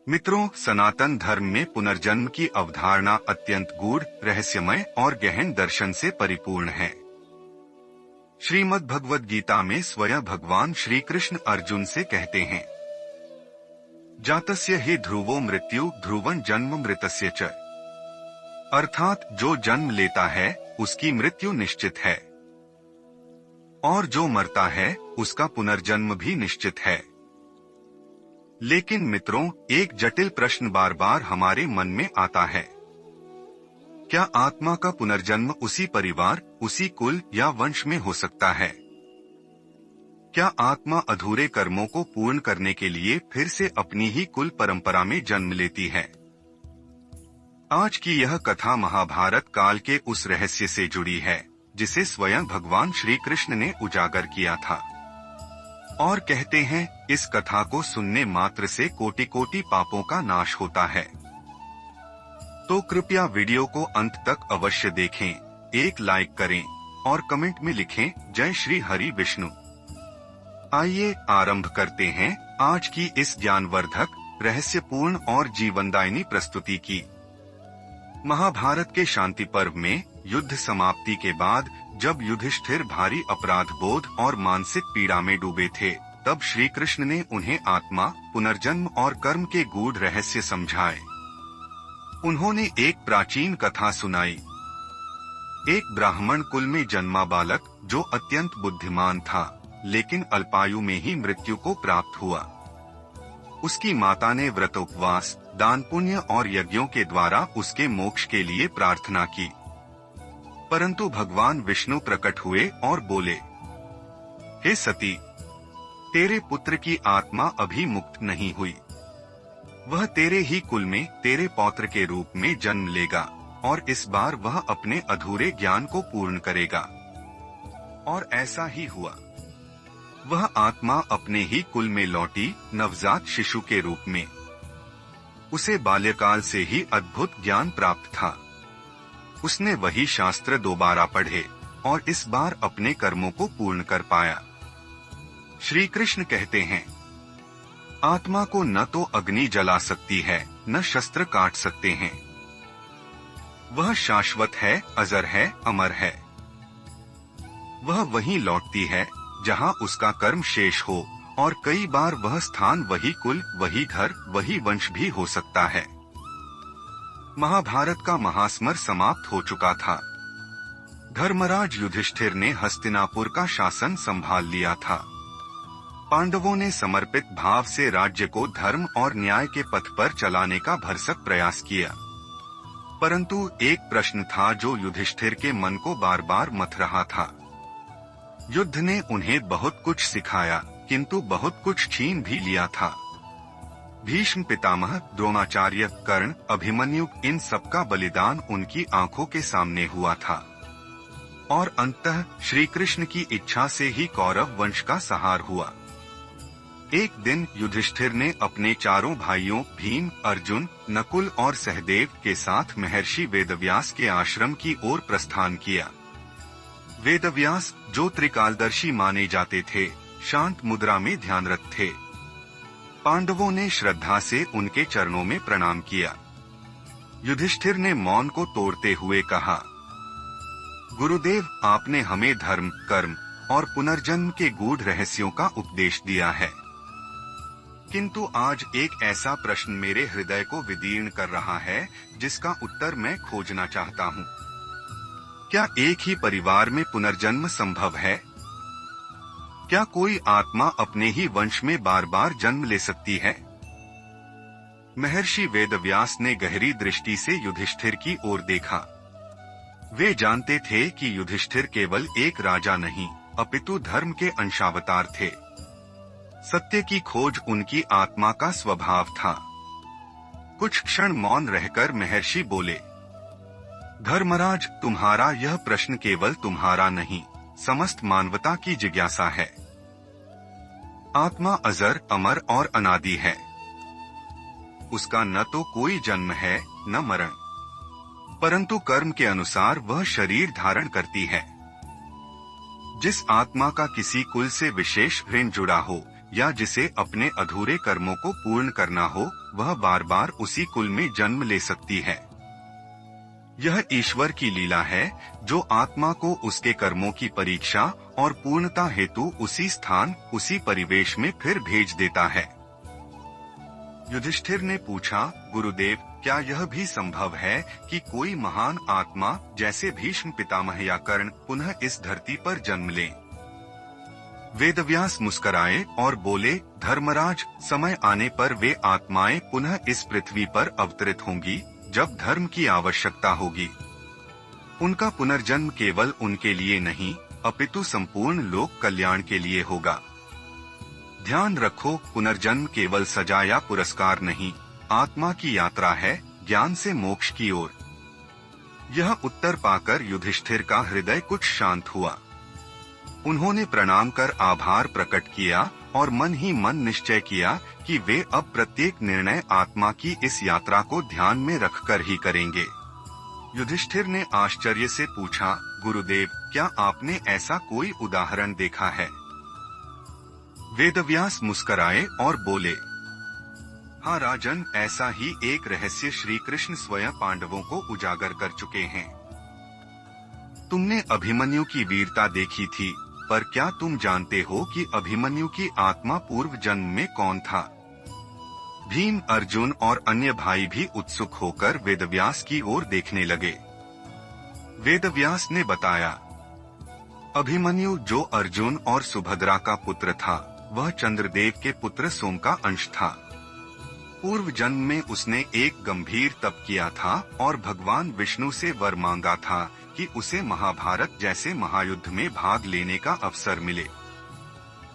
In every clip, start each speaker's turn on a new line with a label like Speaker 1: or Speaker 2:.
Speaker 1: मित्रों, सनातन धर्म में पुनर्जन्म की अवधारणा अत्यंत गूढ़, रहस्यमय और गहन दर्शन से परिपूर्ण है। श्रीमद् भगवद गीता में स्वयं भगवान श्री कृष्ण अर्जुन से कहते हैं, जातस्य हि ध्रुवो मृत्यु ध्रुवं जन्म मृतस्य च। अर्थात जो जन्म लेता है उसकी मृत्यु निश्चित है, और जो मरता है उसका पुनर्जन्म भी निश्चित है। लेकिन मित्रों, एक जटिल प्रश्न बार बार हमारे मन में आता है। क्या आत्मा का पुनर्जन्म उसी परिवार, उसी कुल या वंश में हो सकता है? क्या आत्मा अधूरे कर्मों को पूर्ण करने के लिए फिर से अपनी ही कुल परंपरा में जन्म लेती है? आज की यह कथा महाभारत काल के उस रहस्य से जुड़ी है जिसे स्वयं भगवान श्री कृष्ण ने उजागर किया था। और कहते हैं, इस कथा को सुनने मात्र से कोटि कोटि पापों का नाश होता है। तो कृपया वीडियो को अंत तक अवश्य देखें, एक लाइक करें और कमेंट में लिखें, जय श्री हरि विष्णु। आइए आरंभ करते हैं आज की इस ज्ञानवर्धक, रहस्यपूर्ण और जीवनदायिनी प्रस्तुति की। महाभारत के शांति पर्व में युद्ध समाप्ति के बाद जब युधिष्ठिर भारी अपराध बोध और मानसिक पीड़ा में डूबे थे, तब श्री कृष्ण ने उन्हें आत्मा, पुनर्जन्म और कर्म के गूढ़ रहस्य समझाए। उन्होंने एक प्राचीन कथा सुनाई। एक ब्राह्मण कुल में जन्मा बालक जो अत्यंत बुद्धिमान था, लेकिन अल्पायु में ही मृत्यु को प्राप्त हुआ। उसकी माता ने व्रत, उपवास, दान, पुण्य और यज्ञों के द्वारा उसके मोक्ष के लिए प्रार्थना की। परंतु भगवान विष्णु प्रकट हुए और बोले, हे सती, तेरे पुत्र की आत्मा अभी मुक्त नहीं हुई। वह तेरे ही कुल में तेरे पौत्र के रूप में जन्म लेगा और इस बार वह अपने अधूरे ज्ञान को पूर्ण करेगा। और ऐसा ही हुआ। वह आत्मा अपने ही कुल में लौटी, नवजात शिशु के रूप में। उसे बाल्यकाल से ही अद्भुत ज्ञान प्राप्त था। उसने वही शास्त्र दोबारा पढ़े और इस बार अपने कर्मों को पूर्ण कर पाया। श्री कृष्ण कहते हैं, आत्मा को न तो अग्नि जला सकती है, न शस्त्र काट सकते हैं। वह शाश्वत है, अजर है, अमर है। वह वहीं लौटती है जहां उसका कर्म शेष हो, और कई बार वह स्थान वही कुल, वही घर, वही वंश भी हो सकता है। महाभारत का महास्मर समाप्त हो चुका था। धर्मराज युधिष्ठिर ने हस्तिनापुर का शासन संभाल लिया था। पांडवों ने समर्पित भाव से राज्य को धर्म और न्याय के पथ पर चलाने का भरसक प्रयास किया। परंतु एक प्रश्न था जो युधिष्ठिर के मन को बार बार मथ रहा था। युद्ध ने उन्हें बहुत कुछ सिखाया, किंतु बहुत कुछ छीन भी लिया था। भीष्म पितामह, द्रोणाचार्य, कर्ण, अभिमन्यु, इन सबका बलिदान उनकी आंखों के सामने हुआ था। और अंततः श्री कृष्ण की इच्छा से ही कौरव वंश का संहार हुआ। एक दिन युधिष्ठिर ने अपने चारों भाइयों भीम, अर्जुन, नकुल और सहदेव के साथ महर्षि वेदव्यास के आश्रम की ओर प्रस्थान किया। वेदव्यास, जो त्रिकालदर्शी माने जाते थे, शांत मुद्रा में ध्यानरत थे। पांडवों ने श्रद्धा से उनके चरणों में प्रणाम किया। युधिष्ठिर ने मौन को तोड़ते हुए कहा, गुरुदेव, आपने हमें धर्म, कर्म और पुनर्जन्म के गूढ़ रहस्यों का उपदेश दिया है। किंतु आज एक ऐसा प्रश्न मेरे हृदय को विदीर्ण कर रहा है जिसका उत्तर मैं खोजना चाहता हूँ। क्या एक ही परिवार में पुनर्जन्म संभव है? क्या कोई आत्मा अपने ही वंश में बार बार जन्म ले सकती है? महर्षि वेदव्यास ने गहरी दृष्टि से युधिष्ठिर की ओर देखा। वे जानते थे कि युधिष्ठिर केवल एक राजा नहीं, अपितु धर्म के अंशावतार थे। सत्य की खोज उनकी आत्मा का स्वभाव था। कुछ क्षण मौन रहकर महर्षि बोले, धर्मराज, तुम्हारा यह प्रश्न केवल तुम्हारा नहीं, समस्त मानवता की जिज्ञासा है। आत्मा अजर, अमर और अनादि है। उसका न तो कोई जन्म है, न मरण, परंतु कर्म के अनुसार वह शरीर धारण करती है। जिस आत्मा का किसी कुल से विशेष ऋण जुड़ा हो या जिसे अपने अधूरे कर्मों को पूर्ण करना हो, वह बार बार उसी कुल में जन्म ले सकती है। यह ईश्वर की लीला है जो आत्मा को उसके कर्मों की परीक्षा और पूर्णता हेतु उसी स्थान, उसी परिवेश में फिर भेज देता है। युधिष्ठिर ने पूछा, गुरुदेव, क्या यह भी संभव है कि कोई महान आत्मा जैसे भीष्म पितामह या कर्ण पुनः इस धरती पर जन्म ले? वेदव्यास मुस्कराए और बोले, धर्मराज, समय आने पर वे आत्माएं पुनः इस पृथ्वी पर अवतरित होंगी जब धर्म की आवश्यकता होगी। उनका पुनर्जन्म केवल उनके लिए नहीं, अपितु संपूर्ण लोक कल्याण के लिए होगा। ध्यान रखो, पुनर्जन्म केवल सजा या पुरस्कार नहीं, आत्मा की यात्रा है, ज्ञान से मोक्ष की ओर। यह उत्तर पाकर युधिष्ठिर का हृदय कुछ शांत हुआ। उन्होंने प्रणाम कर आभार प्रकट किया और मन ही मन निश्चय किया कि वे अब प्रत्येक निर्णय आत्मा की इस यात्रा को ध्यान में रखकर ही करेंगे। युधिष्ठिर ने आश्चर्य से पूछा, गुरुदेव, क्या आपने ऐसा कोई उदाहरण देखा है? वेदव्यास मुस्कराए और बोले, हाँ राजन, ऐसा ही एक रहस्य श्री कृष्ण स्वयं पांडवों को उजागर कर चुके हैं। तुमने अभिमन्यु की वीरता देखी थी, पर क्या तुम जानते हो कि अभिमन्यु की आत्मा पूर्व जन्म में कौन था? भीम, अर्जुन और अन्य भाई भी उत्सुक होकर वेदव्यास की ओर देखने लगे। वेदव्यास ने बताया, अभिमन्यु जो अर्जुन और सुभद्रा का पुत्र था, वह चंद्रदेव के पुत्र सोम का अंश था। पूर्व जन्म में उसने एक गंभीर तप किया था और भगवान विष्णु से वर मांगा था कि उसे महाभारत जैसे महायुद्ध में भाग लेने का अवसर मिले।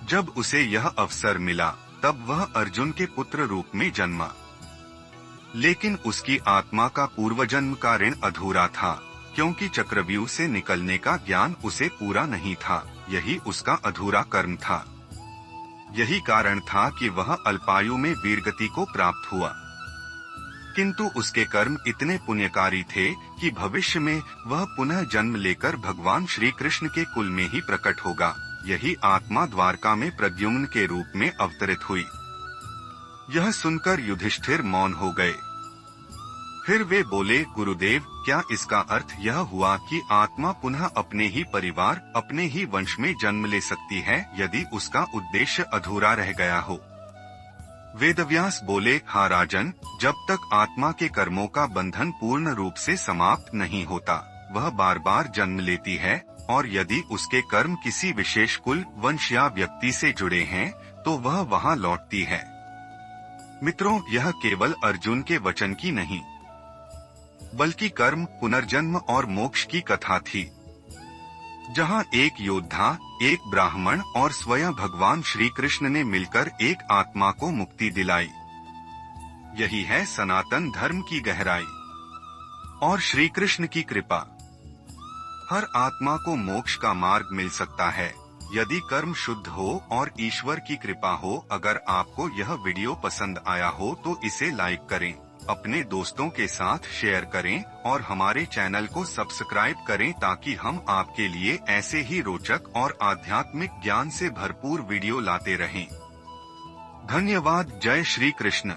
Speaker 1: जब उसे यह अवसर मिला, तब वह अर्जुन के पुत्र रूप में जन्मा। लेकिन उसकी आत्मा का पूर्व जन्म का ऋण अधूरा था, क्योंकि चक्रव्यूह से निकलने का ज्ञान उसे पूरा नहीं था। यही उसका अधूरा कर्म था। यही कारण था कि वह अल्पायु में वीरगति को प्राप्त हुआ। किंतु उसके कर्म इतने पुण्यकारी थे कि भविष्य में वह पुनः जन्म लेकर भगवान श्री कृष्ण के कुल में ही प्रकट होगा। यही आत्मा द्वारका में प्रद्युम्न के रूप में अवतरित हुई। यह सुनकर युधिष्ठिर मौन हो गए। फिर वे बोले, गुरुदेव, क्या इसका अर्थ यह हुआ कि आत्मा पुनः अपने ही परिवार, अपने ही वंश में जन्म ले सकती है यदि उसका उद्देश्य अधूरा रह गया हो? वेदव्यास बोले, हाँ राजन, जब तक आत्मा के कर्मों का बंधन पूर्ण रूप से समाप्त नहीं होता, वह बार बार जन्म लेती है, और यदि उसके कर्म किसी विशेष कुल, वंश या व्यक्ति से जुड़े हैं, तो वह वहां लौटती है। मित्रों, यह केवल अर्जुन के वचन की नहीं, बल्कि कर्म, पुनर्जन्म और मोक्ष की कथा थी, जहां एक योद्धा, एक ब्राह्मण और स्वयं भगवान श्री कृष्ण ने मिलकर एक आत्मा को मुक्ति दिलाई। यही है सनातन धर्म की गहराई और श्री कृष्ण की कृपा। हर आत्मा को मोक्ष का मार्ग मिल सकता है यदि कर्म शुद्ध हो और ईश्वर की कृपा हो। अगर आपको यह वीडियो पसंद आया हो तो इसे लाइक करें, अपने दोस्तों के साथ शेयर करें और हमारे चैनल को सब्सक्राइब करें ताकि हम आपके लिए ऐसे ही रोचक और आध्यात्मिक ज्ञान से भरपूर वीडियो लाते रहें। धन्यवाद। जय श्री कृष्ण।